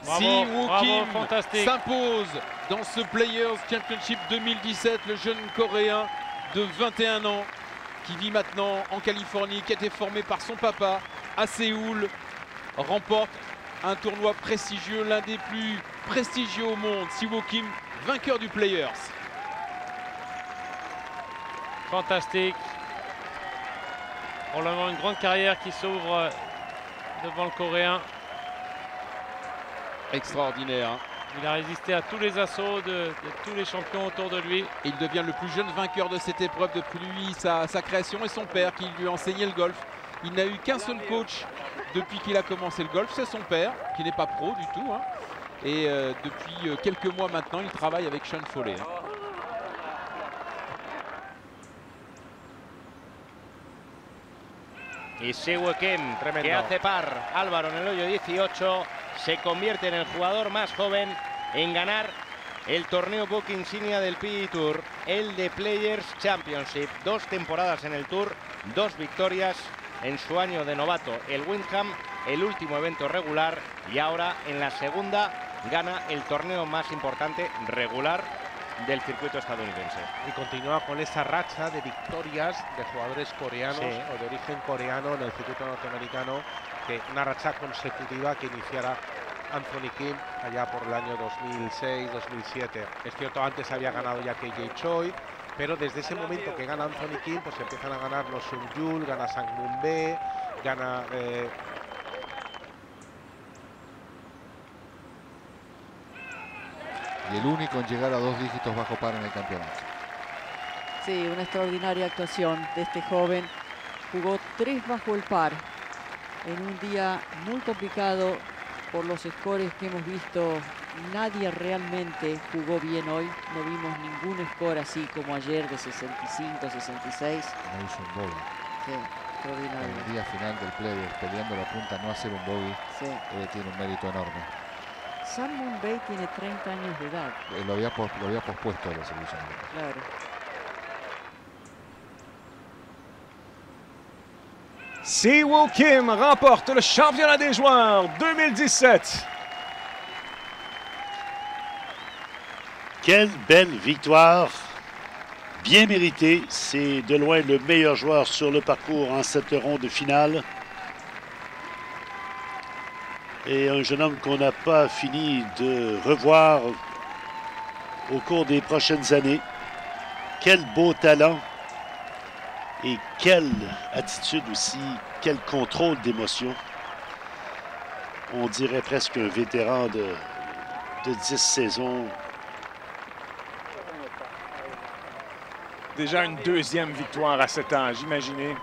Si Woo Kim fantastique. s'impose dans ce Players Championship 2017, le jeune Coréen de 21 ans qui vit maintenant en Californie, qui a été formé par son papa à Séoul, remporte un tournoi prestigieux, l'un des plus prestigieux au monde. Si Woo Kim, vainqueur du Players. Fantastique. Probablement une grande carrière qui s'ouvre devant le Coréen. Extraordinaire. Hein. Il a résisté à tous les assauts de tous les champions autour de lui. Et il devient le plus jeune vainqueur de cette épreuve depuis sa création et son père qui lui a enseigné le golf. Il n'a eu qu'un seul coach depuis qu'il a commencé le golf, c'est son père qui n'est pas pro du tout. Hein. Et depuis quelques mois maintenant, il travaille avec Sean Foley. Hein. Y Si Woo Kim, que hace par Álvaro en el hoyo 18, se convierte en el jugador más joven en ganar el torneo Book Insignia del PGA Tour, el de Players Championship. 2 temporadas en el Tour, 2 victorias en su año de novato. El Windham, el último evento regular, y ahora en la segunda gana el torneo más importante regular del circuito estadounidense. Y continúa con esa racha de victorias de jugadores coreanos o de origen coreano en el circuito norteamericano, que una racha consecutiva que iniciara Anthony Kim allá por el año 2006-2007. Es cierto, antes había ganado ya KJ Choi, pero desde ese momento que gana Anthony Kim, pues empiezan a ganar los Sung Yul, gana Sang Moon Bae, gana y el único en llegar a 2 dígitos bajo par en el campeonato. Sí, una extraordinaria actuación de este joven. Jugó 3 bajo el par en un día muy complicado por los scores que hemos visto. Nadie realmente jugó bien hoy. No vimos ningún score así como ayer de 65, 66. No hizo un bogey. Sí, extraordinario. En el día final del Players, peleando la punta, no hacer un bogey, Sí. tiene un mérito enorme. Sang Moon Bae tiene 30 años de edad. Lo había pospuesto a la selección. Claro. Si Woo Kim remporte le championnat des joueurs 2017. Quelle belle victoire, bien méritée. C'est de loin le meilleur joueur sur le parcours en cette ronde finale. Et un jeune homme qu'on n'a pas fini de revoir au cours des prochaines années. Quel beau talent et quelle attitude aussi, quel contrôle d'émotion. On dirait presque un vétéran de 10 saisons. Déjà une 2e victoire à 7 ans, imaginez.